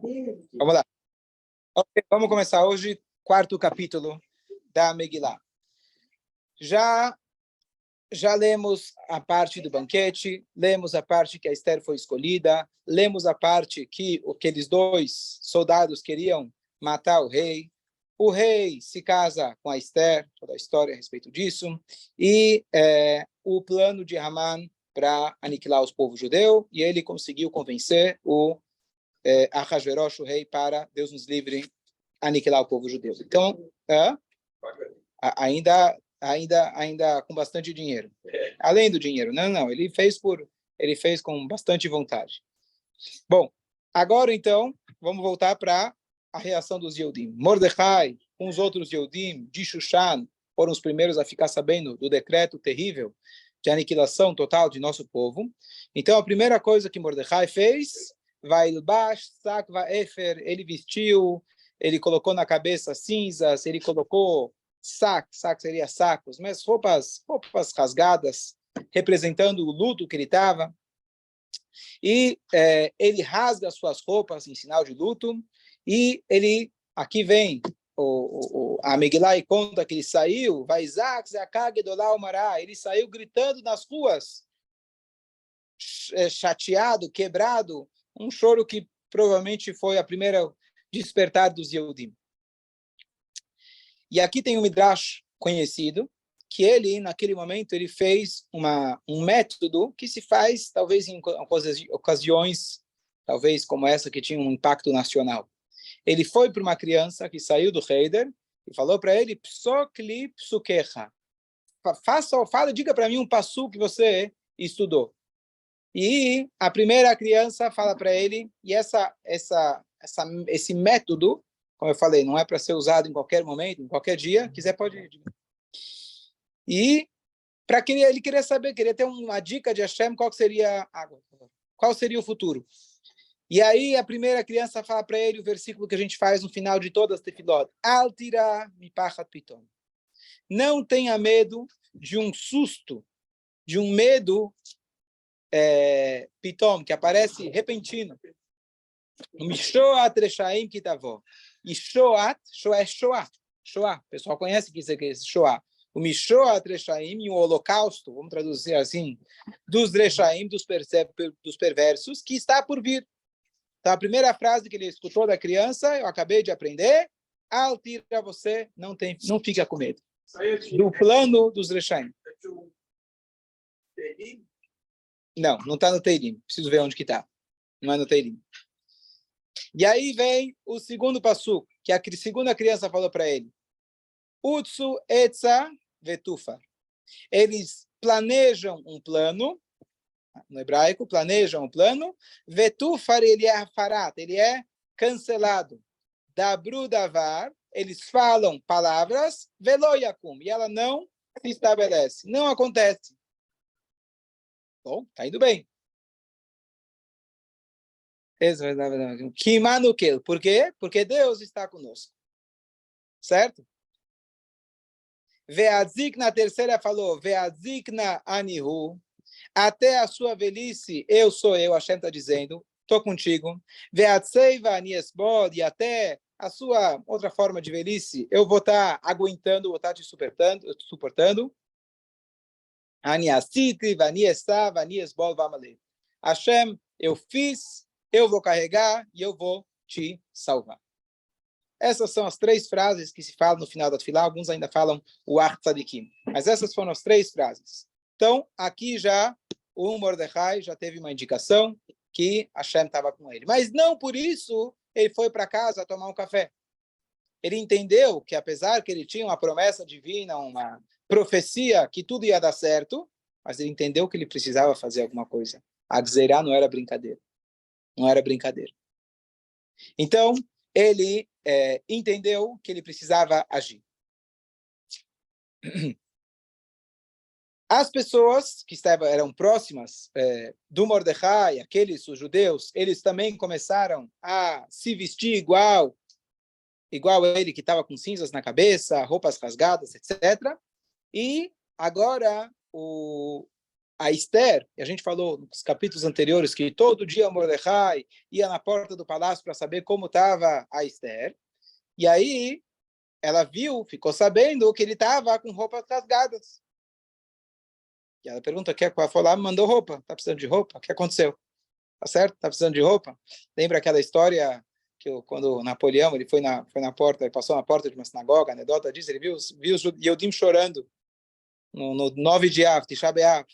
Vamos lá. Okay, vamos começar hoje, quarto capítulo da Megillah. Já lemos a parte do banquete, lemos a parte que a Esther foi escolhida, lemos a parte que aqueles dois soldados queriam matar o rei. O rei se casa com a Esther, toda a história a respeito disso, e o plano de Haman para aniquilar os povos judeus, e ele conseguiu convencer o Ahasverosh, o rei, para, Deus nos livre, aniquilar o povo judeu. Então, ainda com bastante dinheiro. Além do dinheiro, não, ele fez com bastante vontade. Bom, agora então, vamos voltar para a reação dos Yehudim. Mordecai, com os outros Yehudim de Shushan, foram os primeiros a ficar sabendo do decreto terrível de aniquilação total de nosso povo. Então, a primeira coisa que Mordecai fez, ele vestiu, ele colocou na cabeça cinzas, ele colocou sac seria sacos, mas roupas rasgadas, representando o luto que ele estava. E ele rasga suas roupas em sinal de luto, e aqui vem a Megillah e conta que ele saiu, ele saiu gritando nas ruas, chateado, quebrado, um choro que provavelmente foi a primeira despertar dos Yehudim. E aqui tem um Midrash conhecido, que ele, naquele momento, ele fez um método que se faz, talvez, em ocasiões, talvez como essa, que tinha um impacto nacional. Ele foi para uma criança que saiu do Heider e falou para ele, Psokli psukecha. Diga para mim um passu que você estudou. E a primeira criança fala para ele, e esse método, como eu falei, não é para ser usado em qualquer momento, em qualquer dia, quiser pode ir. E para que ele queria saber, queria ter uma dica de Hashem, qual seria o futuro. E aí a primeira criança fala para ele o versículo que a gente faz no final de todas as tefilot. Al tira mipachat pitom. Não tenha medo de um susto, de um medo pitom, que aparece repentino. Mishoat reshaim kitavó. E Shoat é Shoah. Shoah, o pessoal conhece que isso é Shoah. O Mishoat reshaim e o holocausto, vamos traduzir assim, dos reshaim, dos perversos, que está por vir. Então, a primeira frase que ele escutou da criança, eu acabei de aprender, Altira, você não fica com medo. Do plano dos reshaim. Não está no Teilim. Preciso ver onde que está. Não é no Teilim. E aí vem o segundo passuco, que a segunda criança falou para ele. Utsu etza vetufar. Eles planejam um plano, no hebraico, planejam um plano. Vetufar, ele é hafarat, ele é cancelado. Dabru davar, eles falam palavras, velo yakum, e ela não se estabelece, não acontece. Bom, tá indo bem. Por quê? Porque Deus está conosco. Certo? Veazik na terceira falou, Veazik na anihu, até a sua velhice, eu sou eu, Hashem está dizendo, estou contigo. Veatzeiva aniesbod, e até a sua outra forma de velhice, eu vou estar aguentando, vou estar te suportando. Aniasiti, vaniesa, vaniesbod, vamale. Hashem, eu fiz, eu vou carregar e eu vou te salvar. Essas são as três frases que se falam no final da tefilá. Alguns ainda falam o Ach Tzadikim. Mas essas foram as três frases. Então, aqui já o Mordecai já teve uma indicação que Hashem estava com ele. Mas não por isso ele foi para casa tomar um café. Ele entendeu que, apesar que ele tinha uma promessa divina, uma profecia que tudo ia dar certo, mas ele entendeu que ele precisava fazer alguma coisa. A Gzeirá não era brincadeira. Não era brincadeira. Então, ele entendeu que ele precisava agir. As pessoas que eram próximas do Mordecai, os judeus, eles também começaram a se vestir igual ele, que estava com cinzas na cabeça, roupas rasgadas, etc. E agora a Esther, e a gente falou nos capítulos anteriores que todo dia Mordecai ia na porta do palácio para saber como estava a Esther, e aí ela viu, ficou sabendo que ele estava com roupas rasgadas. E ela pergunta, foi lá, me mandou roupa, está precisando de roupa? O que aconteceu? Tá certo? Está precisando de roupa? Lembra aquela história que quando Napoleão ele foi na porta, ele passou na porta de uma sinagoga, a anedota diz, ele viu os Yehudim chorando no 9 de Av, Tisha B'Av.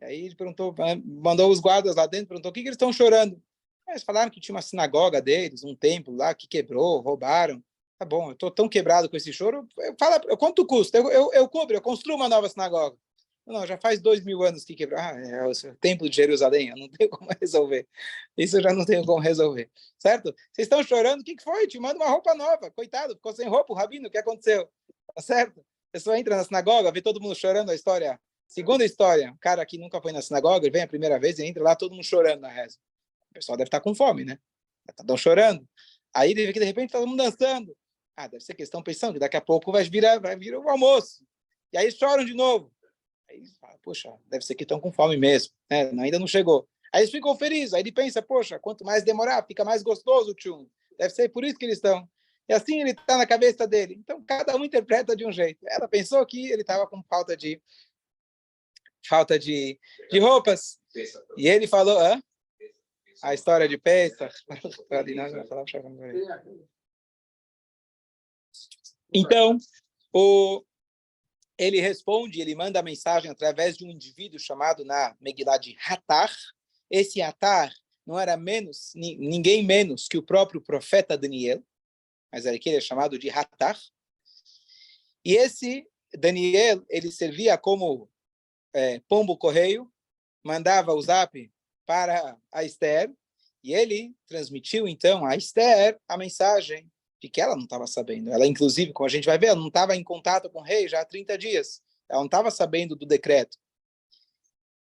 E aí ele perguntou, mandou os guardas lá dentro, perguntou, o que eles estão chorando? Eles falaram que tinha uma sinagoga deles, um templo lá que quebrou, roubaram. Tá bom, eu estou tão quebrado com esse choro, quanto custa? Eu cubro, eu construo uma nova sinagoga. Não, já faz 2000 anos que quebrou. É o templo de Jerusalém, eu não tenho como resolver. Isso eu já não tenho como resolver. Certo? Vocês estão chorando, o que foi? Te manda uma roupa nova. Coitado, ficou sem roupa, o rabino, o que aconteceu? Tá certo? A pessoa entra na sinagoga, vê todo mundo chorando a história. Segunda história, o cara que nunca foi na sinagoga, ele vem a primeira vez e entra lá, todo mundo chorando na reza. O pessoal deve estar com fome, né? Estão chorando. Aí, de repente, todo mundo dançando. Deve ser que eles estão pensando que daqui a pouco vai vir o almoço. E aí choram de novo. Aí eles falam, poxa, deve ser que estão com fome mesmo. Né? Ainda não chegou. Aí eles ficam felizes. Aí ele pensa, poxa, quanto mais demorar, fica mais gostoso o tchum. Deve ser por isso que eles estão. E assim ele está na cabeça dele. Então, cada um interpreta de um jeito. Ela pensou que ele estava com falta de roupas. E ele falou, a história de Pesach. Então, ele responde, ele manda a mensagem através de um indivíduo chamado na Megillah de Hatar. Esse Hatar não era ninguém menos que o próprio profeta Daniel, mas era aquele chamado de Hatar. E esse Daniel, ele servia como pombo correio, mandava o zap para a Esther, e ele transmitiu, então, a Esther a mensagem de que ela não estava sabendo. Ela, inclusive, como a gente vai ver, ela não estava em contato com o rei já há 30 dias. Ela não estava sabendo do decreto.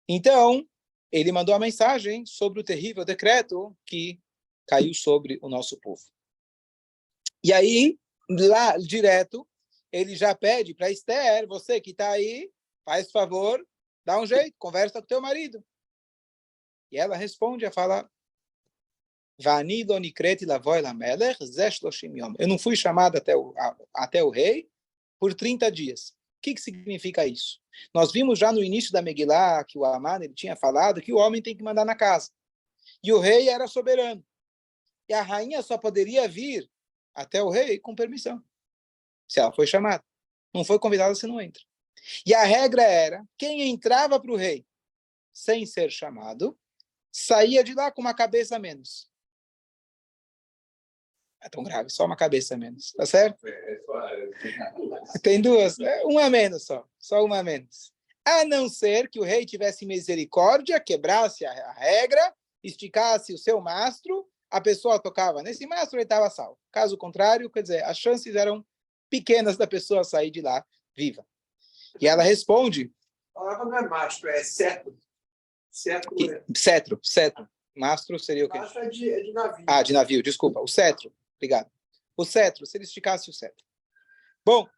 Então, ele mandou a mensagem sobre o terrível decreto que caiu sobre o nosso povo. E aí, lá direto, ele já pede para Esther, você que está aí, faz favor, dá um jeito, conversa com teu marido. E ela responde, ela fala, eu não fui chamada até o rei por 30 dias. O que significa isso? Nós vimos já no início da Megillah que o Aman ele tinha falado que o homem tem que mandar na casa. E o rei era soberano. E a rainha só poderia vir até o rei com permissão. Se ela foi chamada. Não foi convidada, você não entra. E a regra era, quem entrava para o rei sem ser chamado, saía de lá com uma cabeça a menos. É tão grave, só uma cabeça a menos, tá certo? Tem duas, uma a menos só uma a menos. A não ser que o rei tivesse misericórdia, quebrasse a regra, esticasse o seu mastro, a pessoa tocava nesse mastro e estava salvo. Caso contrário, quer dizer, as chances eram pequenas da pessoa sair de lá viva. E ela responde... A palavra não é mastro, é cetro. Cetro. Mastro seria o quê? Mastro é de navio. De navio, desculpa. O cetro. Obrigado. O cetro, se ele esticasse o cetro. Bom,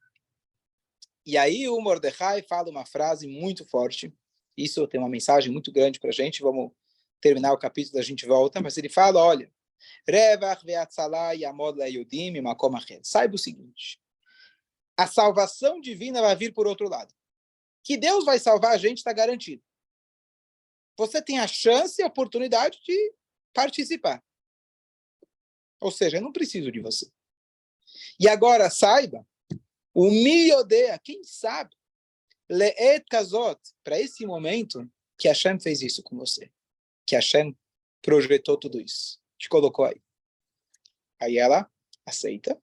e aí o Mordecai fala uma frase muito forte. Isso tem uma mensagem muito grande para a gente. Vamos terminar o capítulo, a gente volta. Mas ele fala, olha, saiba o seguinte, a salvação divina vai vir por outro lado. Que Deus vai salvar a gente está garantido. Você tem a chance e a oportunidade de participar. Ou seja, eu não preciso de você. E agora, saiba, o miodea, quem sabe, leet kazot, para esse momento, que Hashem fez isso com você. Que Hashem projetou tudo isso. Te colocou aí. Aí ela aceita.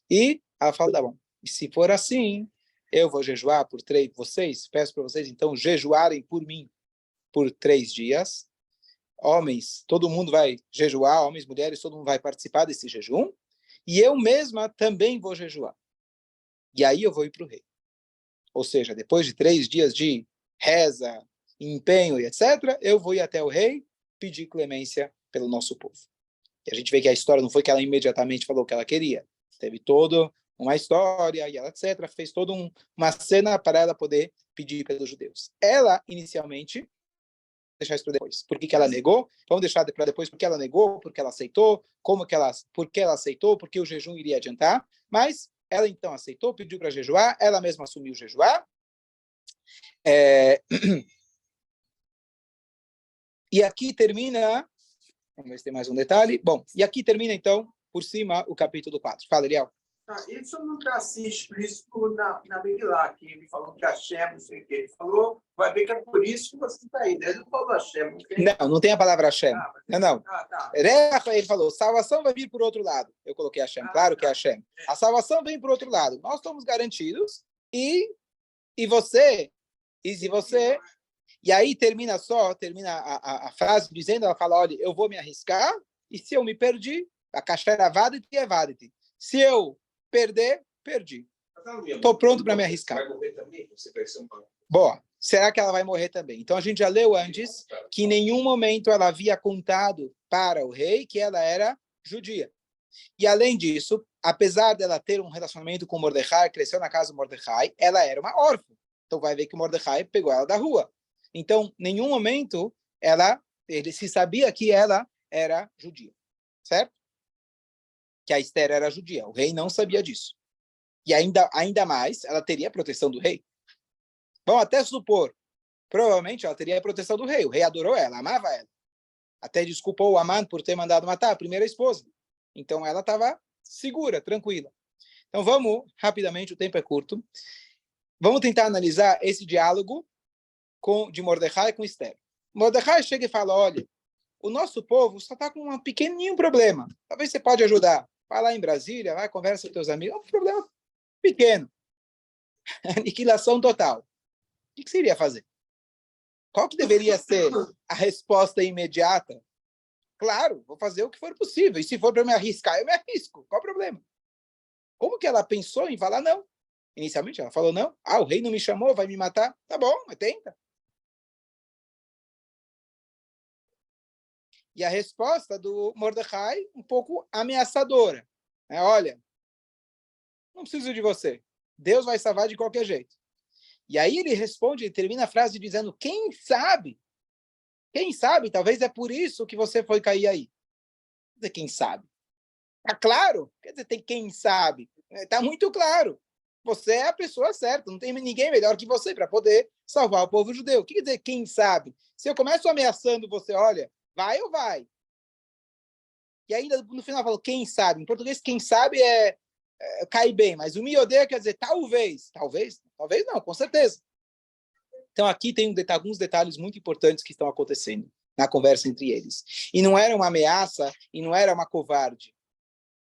E ela fala, tá bom. E se for assim, eu vou jejuar por 3, peço para vocês, então, jejuarem por mim por 3 dias. Homens, todo mundo vai jejuar, homens, mulheres, todo mundo vai participar desse jejum, e eu mesma também vou jejuar. E aí eu vou ir para o rei. Ou seja, depois de 3 dias de reza, empenho e etc., eu vou ir até o rei pedir clemência pelo nosso povo. E a gente vê que a história não foi que ela imediatamente falou o que ela queria. Teve toda uma história, e ela, etc., fez toda uma cena para ela poder pedir pelos judeus. Ela, inicialmente, deixar isso para depois. Por que ela negou? Vamos deixar para depois porque ela negou, porque ela aceitou, por que ela aceitou, porque o jejum iria adiantar. Mas ela então aceitou, pediu para jejuar, ela mesma assumiu jejuar. E aqui termina, vamos ver se tem mais um detalhe. Bom, e aqui termina então, por cima, o capítulo 4. Fala, Eliel. Isso não está assim explícito na Megillah, que ele falou que Hashem, não sei o que. Ele falou, vai ver que é por isso que você está aí. Ele não falou Hashem. Não tem a palavra Hashem. Não. Tá. Ele falou, salvação vai vir por outro lado. Eu coloquei Hashem, claro que é Hashem. A salvação vem por outro lado. Nós estamos garantidos e você, e se você... E aí termina a frase dizendo, ela fala, olha, eu vou me arriscar e se eu me perdi, a kasher avaditi é vaditi. Se eu perder, perdi. Estou pronto para me arriscar. Vai morrer também? Boa. Será que ela vai morrer também? Então a gente já leu antes que em nenhum momento ela havia contado para o rei que ela era judia. E além disso, apesar dela ter um relacionamento com Mordecai, cresceu na casa do Mordecai, ela era uma órfã. Então vai ver que Mordecai pegou ela da rua. Então, em nenhum momento ele se sabia que ela era judia, certo? Que a Esther era judia. O rei não sabia disso. E ainda mais, ela teria a proteção do rei. Vamos até supor, provavelmente ela teria a proteção do rei. O rei adorou ela, amava ela. Até desculpou o Aman por ter mandado matar a primeira esposa. Então ela estava segura, tranquila. Então vamos, rapidamente, o tempo é curto. Vamos tentar analisar esse diálogo de Mordecai com Esther. Mordecai chega e fala, olha, o nosso povo só está com um pequenininho problema. Talvez você pode ajudar. Vai lá em Brasília, vai, conversa com teus amigos. É um problema pequeno. Aniquilação total. O que você iria fazer? Qual que deveria ser a resposta imediata? Claro, vou fazer o que for possível. E se for para me arriscar, eu me arrisco. Qual o problema? Como que ela pensou em falar não? Inicialmente ela falou não. O rei não me chamou, vai me matar. Tá bom, mas tenta. E a resposta do Mordecai, um pouco ameaçadora. Olha, não preciso de você. Deus vai salvar de qualquer jeito. E aí ele responde, ele termina a frase dizendo, quem sabe? Quem sabe? Talvez é por isso que você foi cair aí. Quer dizer, quem sabe? Tá claro? Quer dizer, tem quem sabe. Tá muito claro. Você é a pessoa certa. Não tem ninguém melhor que você para poder salvar o povo judeu. O que quer dizer quem sabe? Se eu começo ameaçando você, olha, vai ou vai? E ainda no final falou, quem sabe? Em português, quem sabe cai bem, mas o me odeia quer dizer talvez. Talvez não, com certeza. Então aqui tem alguns detalhes muito importantes que estão acontecendo na conversa entre eles. E não era uma ameaça, e não era uma covarde.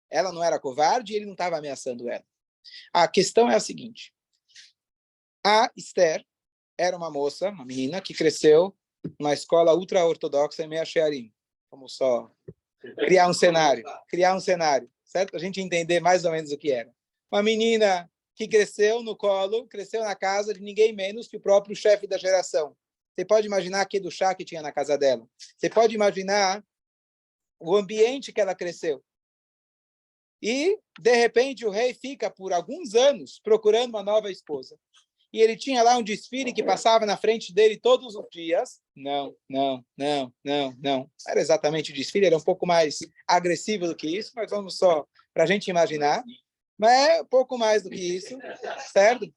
Ela não era covarde e ele não estava ameaçando ela. A questão é a seguinte. A Esther era uma moça, uma menina, que cresceu numa escola ultra-ortodoxa em Mea Shearim. Vamos só criar um cenário, certo? A gente entender mais ou menos o que era. Uma menina que cresceu no colo, cresceu na casa de ninguém menos que o próprio chefe da geração. Você pode imaginar que do chá que tinha na casa dela. Você pode imaginar o ambiente que ela cresceu. E, de repente, o rei fica por alguns anos procurando uma nova esposa. E ele tinha lá um desfile que passava na frente dele todos os dias. Não. Era exatamente o desfile, era um pouco mais agressivo do que isso, mas vamos só para a gente imaginar. Mas é um pouco mais do que isso, certo?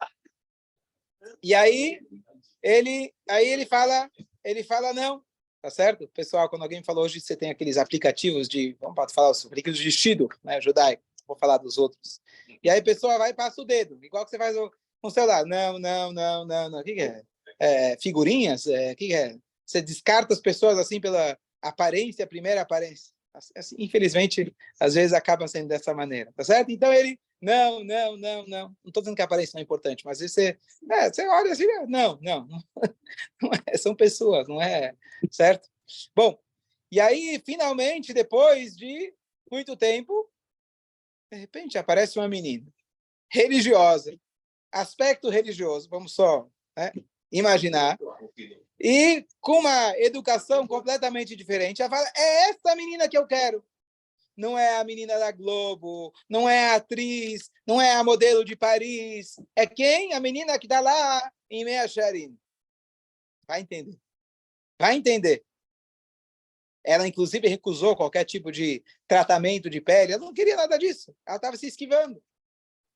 E aí ele fala não, tá certo? Pessoal, quando alguém falou hoje, você tem aqueles aplicativos vamos falar os aplicativos de vestido, né, judaico, vou falar dos outros. E aí a pessoa vai e passa o dedo, igual que você faz com o celular. Não. O que é? Figurinhas? O que é? Você descarta as pessoas assim pela aparência, a primeira aparência. Assim, infelizmente, às vezes acaba sendo dessa maneira, tá certo? Então ele, não. Não estou dizendo que a aparência não é importante, mas você olha assim, não são pessoas, não é, certo? Bom, e aí, finalmente, depois de muito tempo, de repente aparece uma menina religiosa, aspecto religioso, vamos só imaginar, e com uma educação completamente diferente, ela fala, é essa menina que eu quero. não é a menina da Globo, não é a atriz, não é a modelo de Paris. É quem? A menina que está lá em Mea Shearim. Vai entender. Vai entender. Ela, inclusive, recusou qualquer tipo de tratamento de pele. Ela não queria nada disso. Ela estava se esquivando.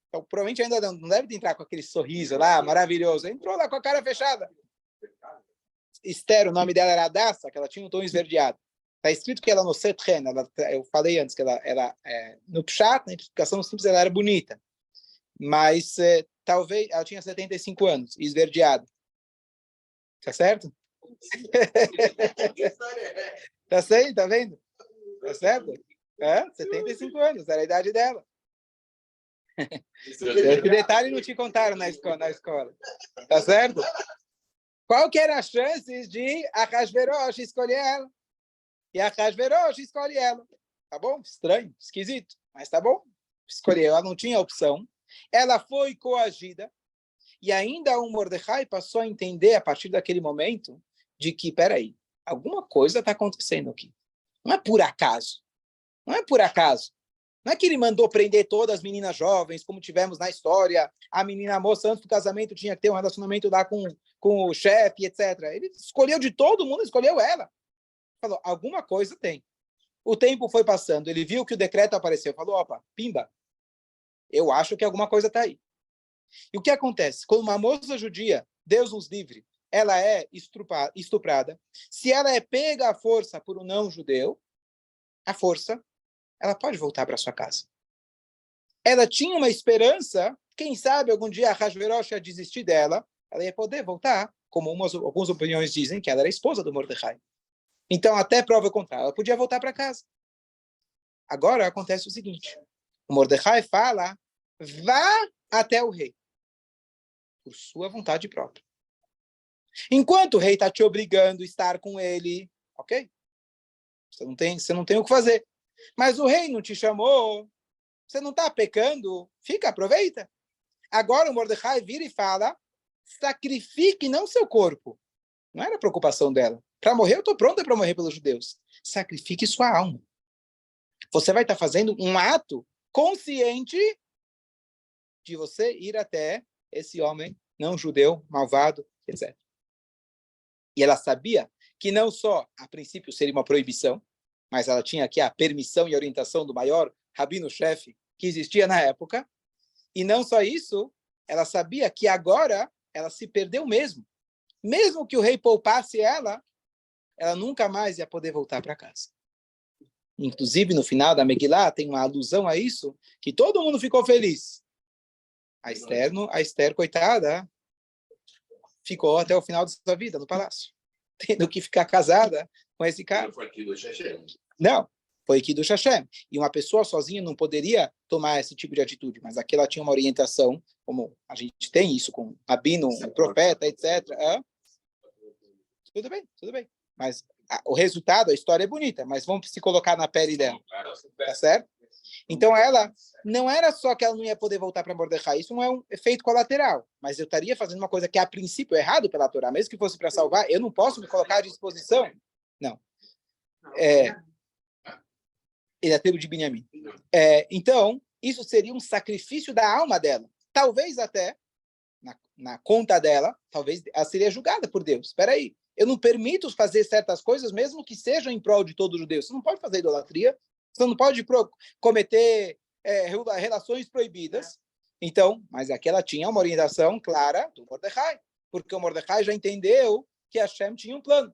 Então, provavelmente ainda não deve entrar com aquele sorriso lá, maravilhoso. Entrou lá com a cara fechada. Esther, o nome dela era Adassa, que ela tinha um tom esverdeado. Está escrito que ela no Setren, eu falei antes que ela no Pshat, na explicação simples, ela era bonita. Mas talvez ela tinha 75 anos, esverdeado. Tá certo? Tá certo? Tá vendo? Tá certo? 75 anos, era a idade dela. Esse detalhe não te contaram na escola. Tá certo? Qual que era as chances de Ahasverosh escolher ela? E Ahasverosh escolhe ela. Tá bom? Estranho, esquisito, mas tá bom. Escolheu, ela não tinha opção. Ela foi coagida. E ainda o Mordecai passou a entender, a partir daquele momento, de que, peraí, alguma coisa está acontecendo aqui. Não é por acaso. Não é por acaso. Não é que ele mandou prender todas as meninas jovens, como tivemos na história. A menina moça, antes do casamento, tinha que ter um relacionamento lá com o chefe, etc. Ele escolheu de todo mundo, escolheu ela. Falou, alguma coisa tem. O tempo foi passando, ele viu que o decreto apareceu. Falou, opa, pimba, eu acho que alguma coisa está aí. E o que acontece? Quando uma moça judia, Deus nos livre, ela é estuprada, se ela é pega à força por um não-judeu, a força, ela pode voltar para sua casa. Ela tinha uma esperança, quem sabe algum dia a Hashverosh ia desistir dela, ela ia poder voltar, como algumas opiniões dizem, que ela era esposa do Mordecai. Então, até prova contrária, ela podia voltar para casa. Agora acontece o seguinte, o Mordecai fala, vá até o rei, por sua vontade própria. Enquanto o rei está te obrigando a estar com ele, ok? Você não tem o que fazer. Mas o rei não te chamou, você não está pecando, fica, aproveita. Agora o Mordecai vira e fala, sacrifique não seu corpo. Não era a preocupação dela. Para morrer, eu estou pronta para morrer pelos judeus. Sacrifique sua alma. Você vai estar fazendo um ato consciente de você ir até esse homem não judeu, malvado, etc. E ela sabia que não só, a princípio, seria uma proibição, mas ela tinha aqui a permissão e orientação do maior rabino-chefe que existia na época. E não só isso, ela sabia que agora ela se perdeu mesmo. Mesmo que o rei poupasse ela, ela nunca mais ia poder voltar para casa. Inclusive, no final da Megillah, tem uma alusão a isso, que todo mundo ficou feliz. A Esther, coitada, ficou até o final da sua vida no palácio, tendo que ficar casada com esse cara. Não, foi aqui do Hashem. E uma pessoa sozinha não poderia tomar esse tipo de atitude, mas aqui ela tinha uma orientação, como a gente tem isso com rabino, profeta, etc. Tudo bem. Mas o resultado, a história é bonita, mas vamos se colocar na pele dela. Tá certo? Então ela, não era só que ela não ia poder voltar para Mordecai, isso não é um efeito colateral, mas eu estaria fazendo uma coisa que a princípio é errado pela Torá, mesmo que fosse para salvar, eu não posso me colocar à disposição. Não. É a tribo de Binyamin. Então, isso seria um sacrifício da alma dela. Talvez até, na conta dela, talvez ela seria julgada por Deus. Espera aí, eu não permito fazer certas coisas, mesmo que sejam em prol de todo judeu. Você não pode fazer idolatria, você não pode cometer relações proibidas. Então, mas aqui ela tinha uma orientação clara do Mordecai, porque o Mordecai já entendeu que Hashem tinha um plano,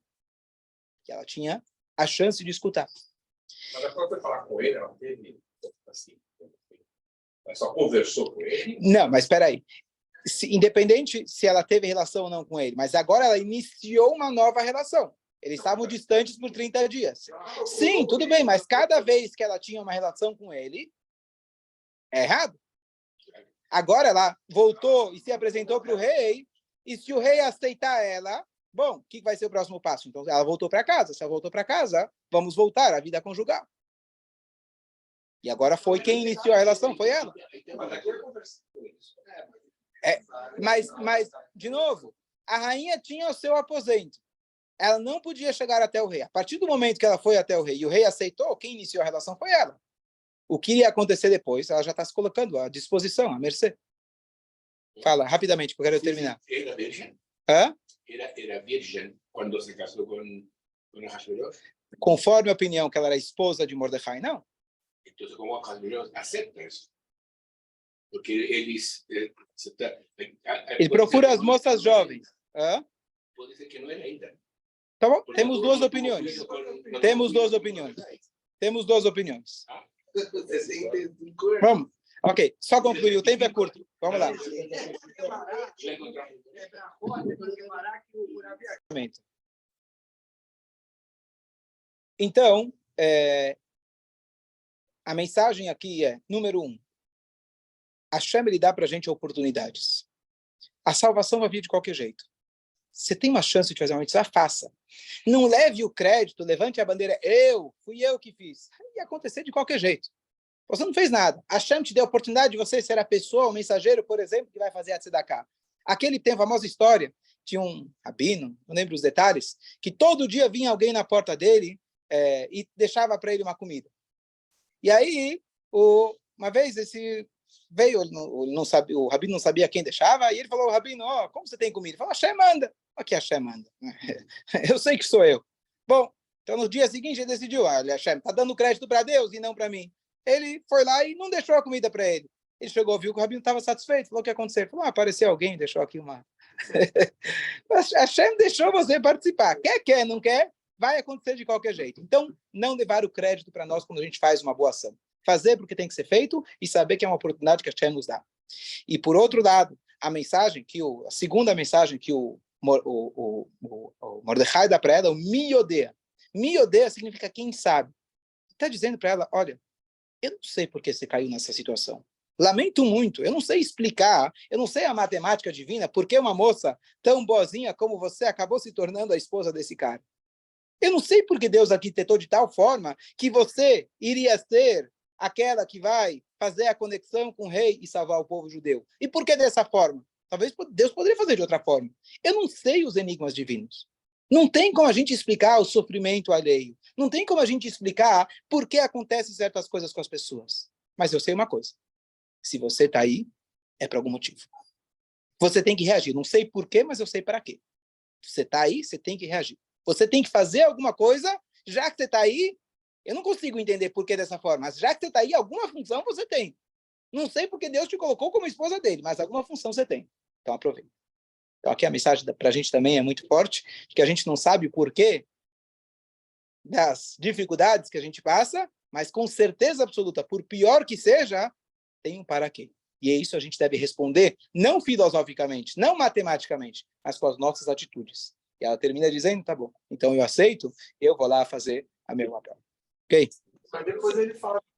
que ela tinha a chance de escutar. Mas a própria falar com ele, ela teve assim, ela só conversou com ele? Não, mas espera aí. Independente se ela teve relação ou não com ele, mas agora ela iniciou uma nova relação. Eles estavam distantes por 30 dias. Sim, tudo bem, mas cada vez que ela tinha uma relação com ele, é errado. Agora ela voltou e se apresentou para o rei, e se o rei aceitar ela, bom, o que vai ser o próximo passo? Então ela voltou para casa. Se ela voltou para casa, vamos voltar à vida conjugal. E agora foi quem iniciou a relação, foi ela. Mas, de novo, a rainha tinha o seu aposento. Ela não podia chegar até o rei. A partir do momento que ela foi até o rei e o rei aceitou, quem iniciou a relação foi ela. o que iria acontecer depois, ela já está se colocando à disposição, à mercê. Fala, rapidamente, porque eu quero terminar. Era virgem? Hã? Era virgem quando se casou com Hashverosh? Conforme a opinião que ela era esposa de Mordecai, não. Então, como Hashverosh aceita isso? Porque eles... Ele procura as moças jovens. Hã? Pode ser que não era ainda. Tá bom, temos duas opiniões. Temos duas opiniões. Temos duas opiniões. Vamos. Ok, só concluir, o tempo é curto. Vamos lá. Então, a mensagem aqui é, número 1, Hashem ele dá para a gente oportunidades. A salvação vai vir de qualquer jeito. Você tem uma chance de fazer uma mitzvah, faça. Não leve o crédito, levante a bandeira, fui eu que fiz. Ia acontecer de qualquer jeito. Você não fez nada. Hashem te deu a oportunidade de você ser a pessoa, o mensageiro, por exemplo, que vai fazer a tzedakah. Aquele tem a famosa história, tinha um rabino, não lembro os detalhes, que todo dia vinha alguém na porta dele e deixava para ele uma comida. E aí, uma vez, esse veio, não sabia, o rabino não sabia quem deixava, e ele falou, rabino, como você tem comida? Ele falou, Hashem manda. Aqui Hashem manda. Eu sei que sou eu. Bom, então no dia seguinte ele decidiu, Hashem está dando crédito para Deus e não para mim. Ele foi lá e não deixou a comida para ele. Ele chegou, viu que o rabino estava satisfeito, falou o que aconteceu. Falou, apareceu alguém, deixou aqui uma... Hashem deixou você participar. Quer, não quer, vai acontecer de qualquer jeito. Então, não levar o crédito para nós quando a gente faz uma boa ação. Fazer porque tem que ser feito e saber que é uma oportunidade que a Hashem nos dá. E por outro lado, a segunda mensagem que o Mordecai dá para ela, o Miyodea. Miyodea significa quem sabe. Está dizendo para ela, olha, eu não sei por que você caiu nessa situação. Lamento muito, eu não sei explicar, eu não sei a matemática divina, por que uma moça tão boazinha como você acabou se tornando a esposa desse cara. Eu não sei por que Deus arquitetou de tal forma que você iria ser aquela que vai fazer a conexão com o rei e salvar o povo judeu. E por que dessa forma? Talvez Deus poderia fazer de outra forma. Eu não sei os enigmas divinos. Não tem como a gente explicar o sofrimento alheio. Não tem como a gente explicar por que acontecem certas coisas com as pessoas. Mas eu sei uma coisa. Se você está aí, é por algum motivo. Você tem que reagir. Não sei por quê, mas eu sei para quê. Você está aí, você tem que reagir. Você tem que fazer alguma coisa, já que você está aí, eu não consigo entender por que dessa forma, mas já que você está aí, alguma função você tem. Não sei porque Deus te colocou como esposa dele, mas alguma função você tem. Então aproveita. Então aqui a mensagem para a gente também é muito forte, que a gente não sabe o porquê das dificuldades que a gente passa, mas com certeza absoluta, por pior que seja, tem um para quê. E é isso a gente deve responder, não filosoficamente, não matematicamente, mas com as nossas atitudes. E ela termina dizendo, tá bom, então eu aceito, eu vou lá fazer a meu papel. Ok? Mas depois ele fala